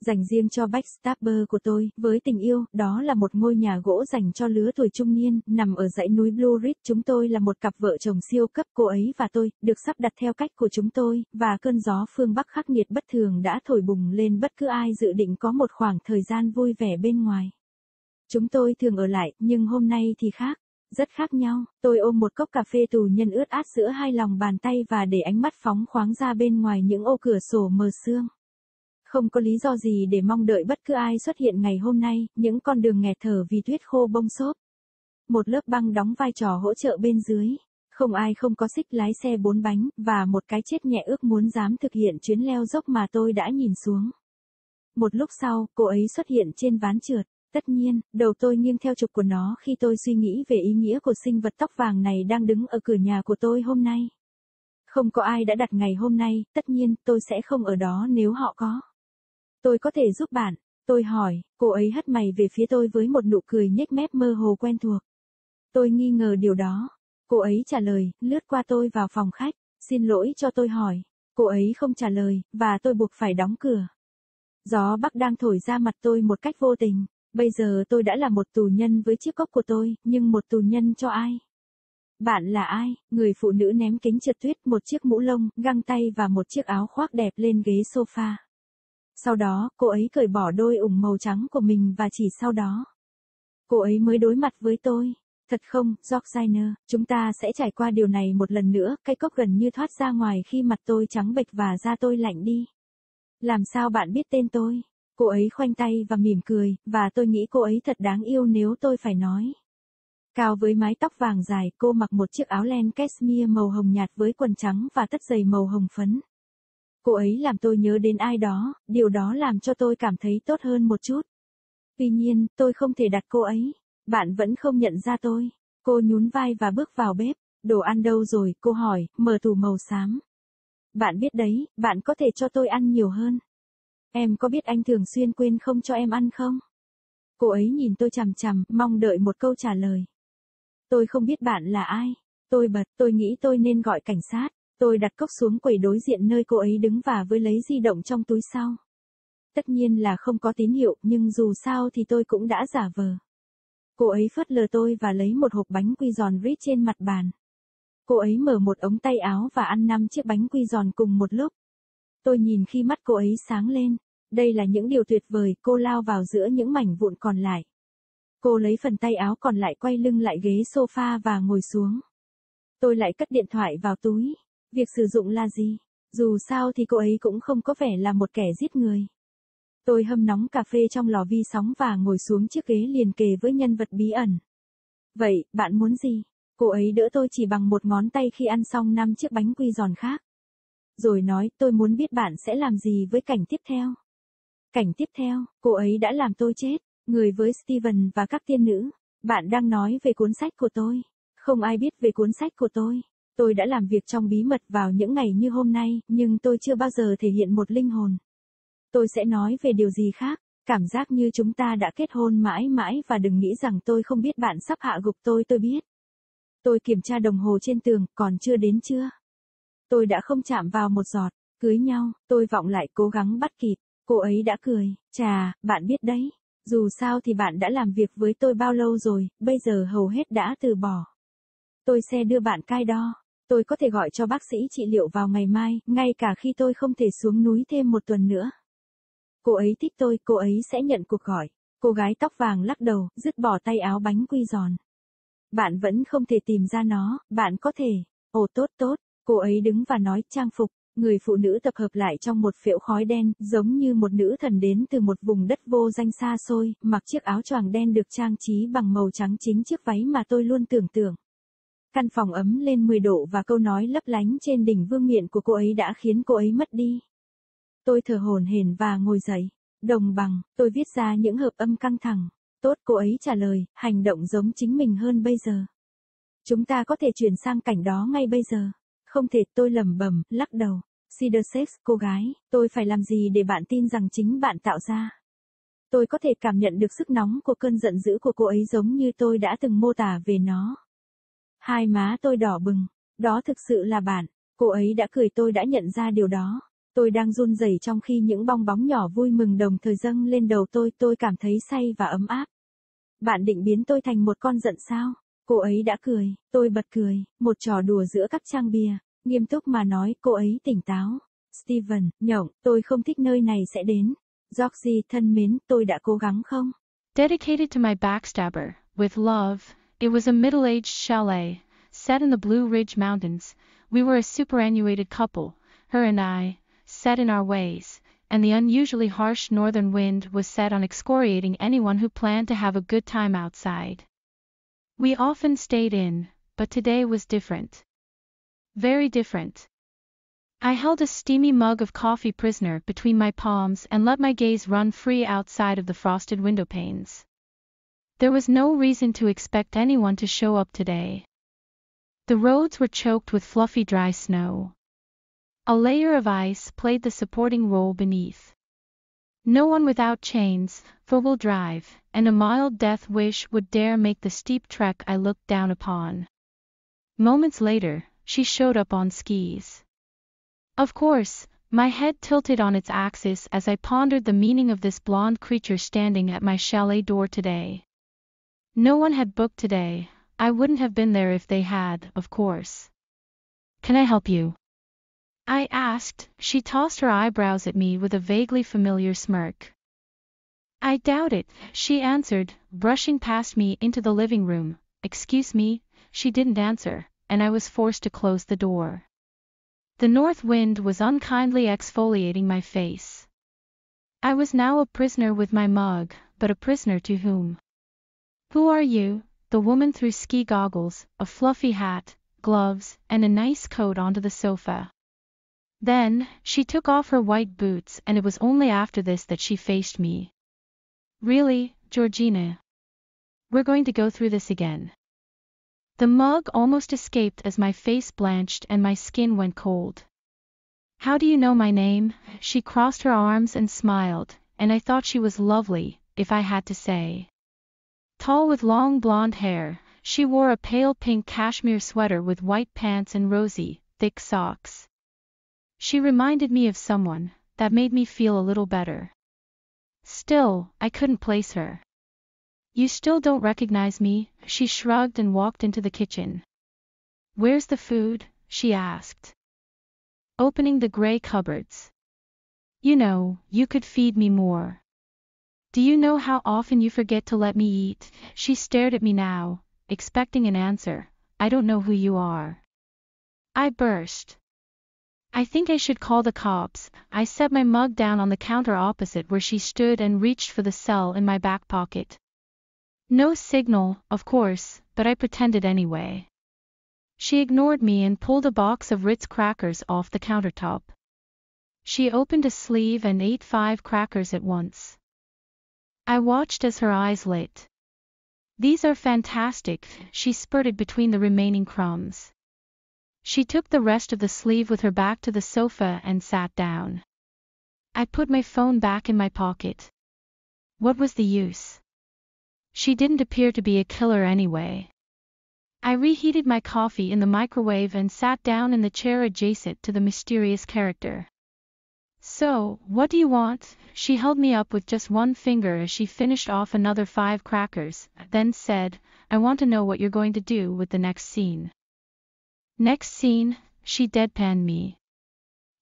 Dành riêng cho Backstabber của tôi, với tình yêu, đó là một ngôi nhà gỗ dành cho lứa tuổi trung niên, nằm ở dãy núi Blue Ridge. Chúng tôi là một cặp vợ chồng siêu cấp, cô ấy và tôi, được sắp đặt theo cách của chúng tôi, và cơn gió phương Bắc khắc nghiệt bất thường đã thổi bùng lên bất cứ ai dự định có một khoảng thời gian vui vẻ bên ngoài. Chúng tôi thường ở lại, nhưng hôm nay thì khác. Rất khác nhau, tôi ôm một cốc cà phê tù nhân ướt át giữa hai lòng bàn tay và để ánh mắt phóng khoáng ra bên ngoài những ô cửa sổ mờ sương. Không có lý do gì để mong đợi bất cứ ai xuất hiện ngày hôm nay, những con đường nghẹt thở vì tuyết khô bông xốp. Một lớp băng đóng vai trò hỗ trợ bên dưới. Không ai không có xích lái xe 4 bánh, và một cái chết nhẹ ước muốn dám thực hiện chuyến leo dốc mà tôi đã nhìn xuống. Một lúc sau, cô ấy xuất hiện trên ván trượt. Tất nhiên, đầu tôi nghiêng theo trục của nó khi tôi suy nghĩ về ý nghĩa của sinh vật tóc vàng này đang đứng ở cửa nhà của tôi hôm nay. Không có ai đã đặt ngày hôm nay, tất nhiên, tôi sẽ không ở đó nếu họ có. Tôi có thể giúp bạn, tôi hỏi, cô ấy hất mày về phía tôi với một nụ cười nhếch mép mơ hồ quen thuộc. Tôi nghi ngờ điều đó. Cô ấy trả lời, lướt qua tôi vào phòng khách, xin lỗi cho tôi hỏi. Cô ấy không trả lời, và tôi buộc phải đóng cửa. Gió bắc đang thổi ra mặt tôi một cách vô tình. Bây giờ tôi đã là một tù nhân với chiếc cốc của tôi, nhưng một tù nhân cho ai? Bạn là ai? Người phụ nữ ném kính trượt tuyết, một chiếc mũ lông, găng tay và một chiếc áo khoác đẹp lên ghế sofa. Sau đó, cô ấy cởi bỏ đôi ủng màu trắng của mình và chỉ sau đó, cô ấy mới đối mặt với tôi. Thật không, Georgina, chúng ta sẽ trải qua điều này một lần nữa, cái cốc gần như thoát ra ngoài khi mặt tôi trắng bệch và da tôi lạnh đi. Làm sao bạn biết tên tôi? Cô ấy khoanh tay và mỉm cười, và tôi nghĩ cô ấy thật đáng yêu nếu tôi phải nói. Cao với mái tóc vàng dài, cô mặc một chiếc áo len cashmere màu hồng nhạt với quần trắng và tất giày màu hồng phấn. Cô ấy làm tôi nhớ đến ai đó, điều đó làm cho tôi cảm thấy tốt hơn một chút. Tuy nhiên, tôi không thể đặt cô ấy. Bạn vẫn không nhận ra tôi. Cô nhún vai và bước vào bếp. Đồ ăn đâu rồi? Cô hỏi, mở tủ màu xám. Bạn biết đấy, bạn có thể cho tôi ăn nhiều hơn. Em có biết anh thường xuyên quên không cho em ăn không? Cô ấy nhìn tôi chằm chằm, mong đợi một câu trả lời. Tôi không biết bạn là ai. Tôi nghĩ tôi nên gọi cảnh sát. Tôi đặt cốc xuống quầy đối diện nơi cô ấy đứng và với lấy di động trong túi sau. Tất nhiên là không có tín hiệu, nhưng dù sao thì tôi cũng đã giả vờ. Cô ấy phớt lờ tôi và lấy một hộp bánh quy giòn rít trên mặt bàn. Cô ấy mở một ống tay áo và ăn 5 chiếc bánh quy giòn cùng một lúc. Tôi nhìn khi mắt cô ấy sáng lên. Đây là những điều tuyệt vời, cô lao vào giữa những mảnh vụn còn lại. Cô lấy phần tay áo còn lại quay lưng lại ghế sofa và ngồi xuống. Tôi lại cất điện thoại vào túi. Việc sử dụng là gì? Dù sao thì cô ấy cũng không có vẻ là một kẻ giết người. Tôi hâm nóng cà phê trong lò vi sóng và ngồi xuống chiếc ghế liền kề với nhân vật bí ẩn. Vậy, bạn muốn gì? Cô ấy đỡ tôi chỉ bằng một ngón tay khi ăn xong 5 chiếc bánh quy giòn khác. Rồi nói, tôi muốn biết bạn sẽ làm gì với cảnh tiếp theo. Cảnh tiếp theo, cô ấy đã làm tôi chết. Người với Steven và các tiên nữ. Bạn đang nói về cuốn sách của tôi. Không ai biết về cuốn sách của tôi. Tôi đã làm việc trong bí mật vào những ngày như hôm nay, nhưng tôi chưa bao giờ thể hiện một linh hồn. Tôi sẽ nói về điều gì khác, cảm giác như chúng ta đã kết hôn mãi mãi và đừng nghĩ rằng tôi không biết bạn sắp hạ gục tôi biết. Tôi kiểm tra đồng hồ trên tường, còn chưa đến chưa? Tôi đã không chạm vào một giọt, cưới nhau, tôi vọng lại cố gắng bắt kịp, cô ấy đã cười, chà, bạn biết đấy, dù sao thì bạn đã làm việc với tôi bao lâu rồi, bây giờ hầu hết đã từ bỏ. Tôi sẽ đưa bạn cai đo. Tôi có thể gọi cho bác sĩ trị liệu vào ngày mai, ngay cả khi tôi không thể xuống núi thêm một tuần nữa. Cô ấy thích tôi, cô ấy sẽ nhận cuộc gọi. Cô gái tóc vàng lắc đầu, dứt bỏ tay áo bánh quy giòn. Bạn vẫn không thể tìm ra nó, bạn có thể. Ồ tốt, cô ấy đứng và nói trang phục. Người phụ nữ tập hợp lại trong một phễu khói đen, giống như một nữ thần đến từ một vùng đất vô danh xa xôi, mặc chiếc áo choàng đen được trang trí bằng màu trắng chính chiếc váy mà tôi luôn tưởng tượng. Căn phòng ấm lên 10 độ và câu nói lấp lánh trên đỉnh vương miện của cô ấy đã khiến cô ấy mất đi. Tôi thở hổn hển và ngồi dậy. Đồng bằng, tôi viết ra những hợp âm căng thẳng. Tốt, cô ấy trả lời, hành động giống chính mình hơn bây giờ. Chúng ta có thể chuyển sang cảnh đó ngay bây giờ. Không thể, tôi lẩm bẩm, lắc đầu. Cedar Sex, cô gái, tôi phải làm gì để bạn tin rằng chính bạn tạo ra? Tôi có thể cảm nhận được sức nóng của cơn giận dữ của cô ấy giống như tôi đã từng mô tả về nó. Hai má tôi đỏ bừng. Đó thực sự là bạn. Cô ấy đã cười, tôi đã nhận ra điều đó. Tôi đang run rẩy trong khi những bong bóng nhỏ vui mừng đồng thời dâng lên đầu tôi cảm thấy say và ấm áp. Bạn định biến tôi thành một con giận sao? Cô ấy đã cười, tôi bật cười, một trò đùa giữa các trang bia. Nghiêm túc mà nói, cô ấy tỉnh táo. Steven, nhộng, tôi không thích nơi này sẽ đến. Georgie thân mến, tôi đã cố gắng không? Dedicated to my backstabber, with love, it was a middle-aged chalet, set in the Blue Ridge Mountains. We were a superannuated couple, her and I, set in our ways, and the unusually harsh northern wind was set on excoriating anyone who planned to have a good time outside. We often stayed in, but today was different. Very different. I held a steamy mug of coffee prisoner between my palms and let my gaze run free outside of the frosted window panes. There was no reason to expect anyone to show up today. The roads were choked with fluffy dry snow. A layer of ice played the supporting role beneath. No one without chains, four-wheel drive, and a mild death wish would dare make the steep trek I looked down upon. Moments later, she showed up on skis. Of course, my head tilted on its axis as I pondered the meaning of this blonde creature standing at my chalet door today. No one had booked today. I wouldn't have been there if they had, of course. Can I help you? I asked. She tossed her eyebrows at me with a vaguely familiar smirk. I doubt it, she answered, brushing past me into the living room. Excuse me, she didn't answer, and I was forced to close the door. The north wind was unkindly exfoliating my face. I was now a prisoner with my mug, but a prisoner to whom? Who are you? The woman threw ski goggles, a fluffy hat, gloves, and a nice coat onto the sofa. Then, she took off her white boots, and it was only after this that she faced me. Really, Georgina? We're going to go through this again. The mug almost escaped as my face blanched and my skin went cold. How do you know my name? She crossed her arms and smiled, and I thought she was lovely, if I had to say. Tall with long blonde hair, she wore a pale pink cashmere sweater with white pants and rosy, thick socks. She reminded me of someone. That made me feel a little better. Still, I couldn't place her. You still don't recognize me? She shrugged and walked into the kitchen. Where's the food? She asked, opening the gray cupboards. You know, you could feed me more. Do you know how often you forget to let me eat? She stared at me now, expecting an answer. I don't know who you are. I burst. I think I should call the cops. I set my mug down on the counter opposite where she stood and reached for the cell in my back pocket. No signal, of course, but I pretended anyway. She ignored me and pulled a box of Ritz crackers off the countertop. She opened a sleeve and ate 5 crackers at once. I watched as her eyes lit. These are fantastic, she spurted between the remaining crumbs. She took the rest of the sleeve with her back to the sofa and sat down. I put my phone back in my pocket. What was the use? She didn't appear to be a killer anyway. I reheated my coffee in the microwave and sat down in the chair adjacent to the mysterious character. So, what do you want? She held me up with just one finger as she finished off another 5 crackers, then said, I want to know what you're going to do with the next scene. Next scene? She deadpanned me.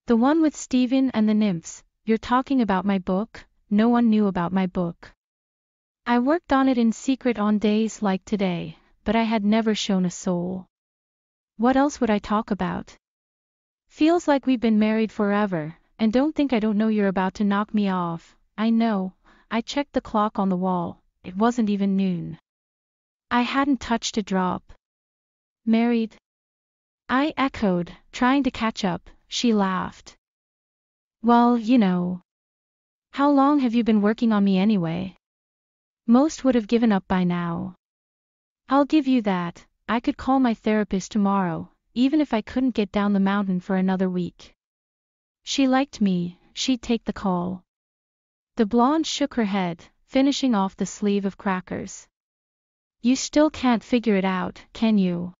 The one with Steven and the nymphs. You're talking about my book? No one knew about my book. I worked on it in secret on days like today, but I had never shown a soul. What else would I talk about? Feels like we've been married forever, and don't think I don't know you're about to knock me off. I know. I checked the clock on the wall. It wasn't even noon. I hadn't touched a drop. Married? I echoed, trying to catch up. She laughed. Well, you know. How long have you been working on me anyway? Most would have given up by now. I'll give you that. I could call my therapist tomorrow, even if I couldn't get down the mountain for another week. She liked me, she'd take the call. The blonde shook her head, finishing off the sleeve of crackers. You still can't figure it out, can you?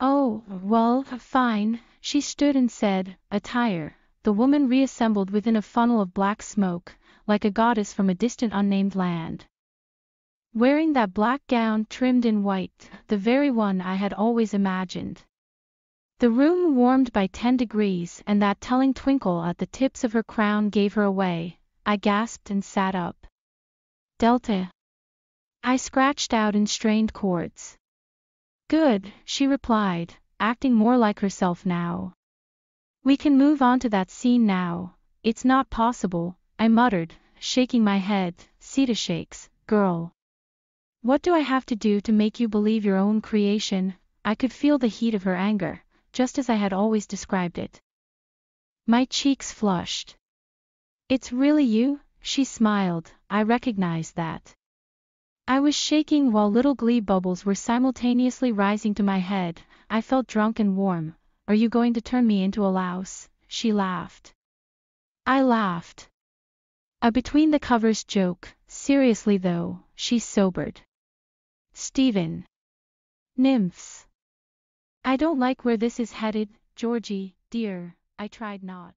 Oh, well, fine, she stood and said, attire, the woman reassembled within a funnel of black smoke, like a goddess from a distant unnamed land. Wearing that black gown trimmed in white, the very one I had always imagined. The room warmed by 10 degrees, and that telling twinkle at the tips of her crown gave her away. I gasped and sat up. Delta. I scratched out in strained chords. Good, she replied, acting more like herself now. We can move on to that scene now. It's not possible, I muttered, shaking my head. Sita shakes, girl. What do I have to do to make you believe your own creation? I could feel the heat of her anger, just as I had always described it. My cheeks flushed. It's really you? She smiled. I recognized that. I was shaking while little glee bubbles were simultaneously rising to my head. I felt drunk and warm. Are you going to turn me into a louse? She laughed. I laughed. A between the covers joke. Seriously though, she sobered. Stephen. Nymphs. I don't like where this is headed, Georgie, dear. I tried not.